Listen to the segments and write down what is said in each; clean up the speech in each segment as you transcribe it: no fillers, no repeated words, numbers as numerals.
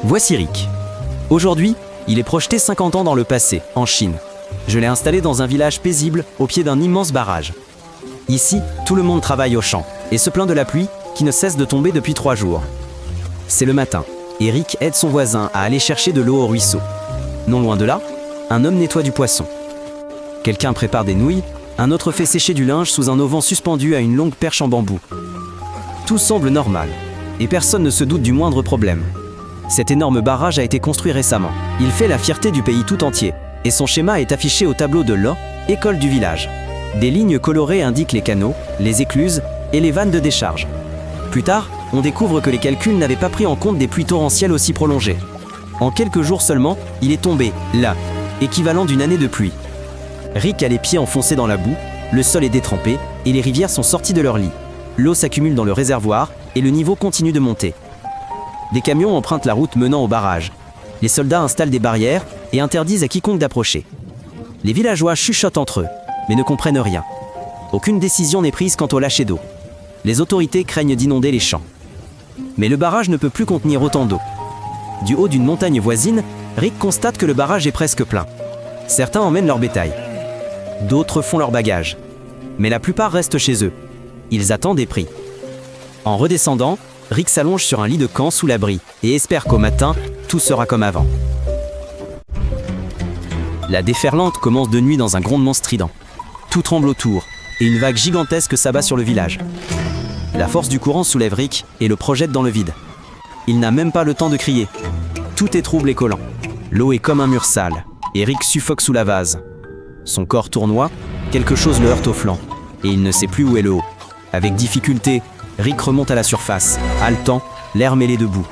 Voici Rick. Aujourd'hui, il est projeté 50 ans dans le passé, en Chine. Je l'ai installé dans un village paisible, au pied d'un immense barrage. Ici, tout le monde travaille au champ, et se plaint de la pluie, qui ne cesse de tomber depuis 3 jours. C'est le matin, et Rick aide son voisin à aller chercher de l'eau au ruisseau. Non loin de là, un homme nettoie du poisson. Quelqu'un prépare des nouilles, un autre fait sécher du linge sous un auvent suspendu à une longue perche en bambou. Tout semble normal, et personne ne se doute du moindre problème. Cet énorme barrage a été construit récemment. Il fait la fierté du pays tout entier, et son schéma est affiché au tableau de l'eau, école du village. Des lignes colorées indiquent les canaux, les écluses et les vannes de décharge. Plus tard, on découvre que les calculs n'avaient pas pris en compte des pluies torrentielles aussi prolongées. En quelques jours seulement, il est tombé, là, équivalent d'une année de pluie. Rick a les pieds enfoncés dans la boue, le sol est détrempé et les rivières sont sorties de leur lit. L'eau s'accumule dans le réservoir et le niveau continue de monter. Des camions empruntent la route menant au barrage. Les soldats installent des barrières et interdisent à quiconque d'approcher. Les villageois chuchotent entre eux, mais ne comprennent rien. Aucune décision n'est prise quant au lâcher d'eau. Les autorités craignent d'inonder les champs. Mais le barrage ne peut plus contenir autant d'eau. Du haut d'une montagne voisine, Rick constate que le barrage est presque plein. Certains emmènent leur bétail. D'autres font leurs bagages. Mais la plupart restent chez eux. Ils attendent et prient. En redescendant, Rick s'allonge sur un lit de camp sous l'abri et espère qu'au matin, tout sera comme avant. La déferlante commence de nuit dans un grondement strident. Tout tremble autour, et une vague gigantesque s'abat sur le village. La force du courant soulève Rick et le projette dans le vide. Il n'a même pas le temps de crier. Tout est trouble et collant. L'eau est comme un mur sale, et Rick suffoque sous la vase. Son corps tournoie, quelque chose le heurte au flanc, et il ne sait plus où est le haut. Avec difficulté, Rick remonte à la surface, haletant, l'air mêlé de boue.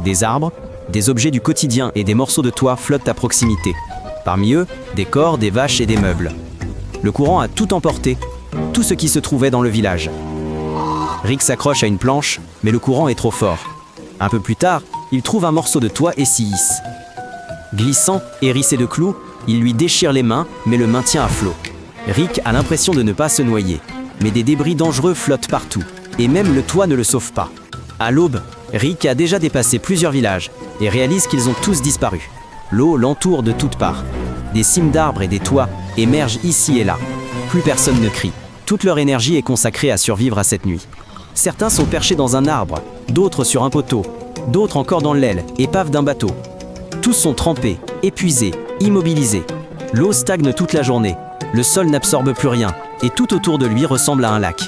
Des arbres, des objets du quotidien et des morceaux de toit flottent à proximité. Parmi eux, des corps, des vaches et des meubles. Le courant a tout emporté, tout ce qui se trouvait dans le village. Rick s'accroche à une planche, mais le courant est trop fort. Un peu plus tard, il trouve un morceau de toit et s'y hisse. Glissant, hérissé de clous, il lui déchire les mains, mais le maintient à flot. Rick a l'impression de ne pas se noyer, mais des débris dangereux flottent partout, et même le toit ne le sauve pas. À l'aube, Rick a déjà dépassé plusieurs villages, et réalise qu'ils ont tous disparu. L'eau l'entoure de toutes parts. Des cimes d'arbres et des toits émergent ici et là. Plus personne ne crie. Toute leur énergie est consacrée à survivre à cette nuit. Certains sont perchés dans un arbre, d'autres sur un poteau, d'autres encore dans l'aile, épave d'un bateau. Tous sont trempés, épuisés, immobilisés. L'eau stagne toute la journée, le sol n'absorbe plus rien, et tout autour de lui ressemble à un lac.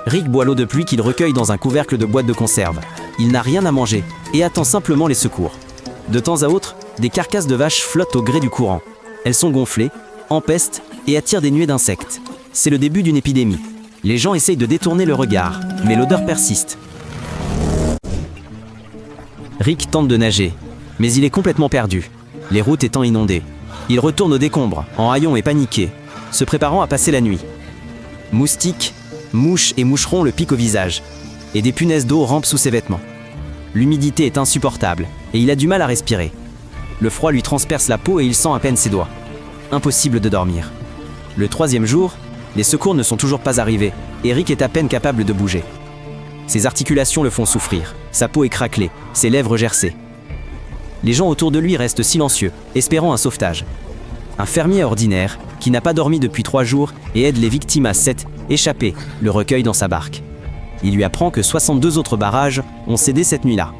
Rick boit l'eau de pluie qu'il recueille dans un couvercle de boîte de conserve. Il n'a rien à manger, et attend simplement les secours. De temps à autre, des carcasses de vaches flottent au gré du courant. Elles sont gonflées, empestent et attirent des nuées d'insectes. C'est le début d'une épidémie. Les gens essayent de détourner le regard, mais l'odeur persiste. Rick tente de nager, mais il est complètement perdu, les routes étant inondées. Il retourne aux décombres, en haillons et paniqué, se préparant à passer la nuit. Moustiques, mouches et moucherons le piquent au visage, et des punaises d'eau rampent sous ses vêtements. L'humidité est insupportable, et il a du mal à respirer. Le froid lui transperce la peau et il sent à peine ses doigts. Impossible de dormir. Le 3e jour, les secours ne sont toujours pas arrivés, et Rick est à peine capable de bouger. Ses articulations le font souffrir, sa peau est craquelée, ses lèvres gercées. Les gens autour de lui restent silencieux, espérant un sauvetage. Un fermier ordinaire, qui n'a pas dormi depuis 3 jours et aide les victimes à échapper, le recueille dans sa barque. Il lui apprend que 62 autres barrages ont cédé cette nuit-là.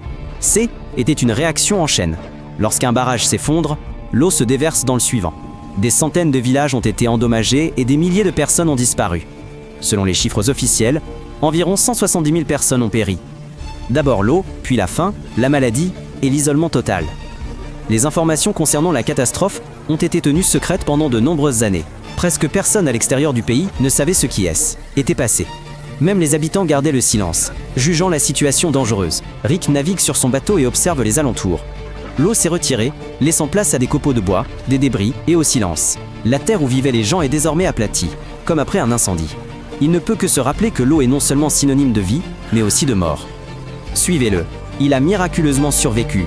Était une réaction en chaîne. Lorsqu'un barrage s'effondre, l'eau se déverse dans le suivant. Des centaines de villages ont été endommagés et des milliers de personnes ont disparu. Selon les chiffres officiels, environ 170 000 personnes ont péri. D'abord l'eau, puis la faim, la maladie et l'isolement total. Les informations concernant la catastrophe ont été tenues secrètes pendant de nombreuses années. Presque personne à l'extérieur du pays ne savait ce qui était passé. Même les habitants gardaient le silence, jugeant la situation dangereuse. Rick navigue sur son bateau et observe les alentours. L'eau s'est retirée, laissant place à des copeaux de bois, des débris et au silence. La terre où vivaient les gens est désormais aplatie, comme après un incendie. Il ne peut que se rappeler que l'eau est non seulement synonyme de vie, mais aussi de mort. Suivez-le. Il a miraculeusement survécu,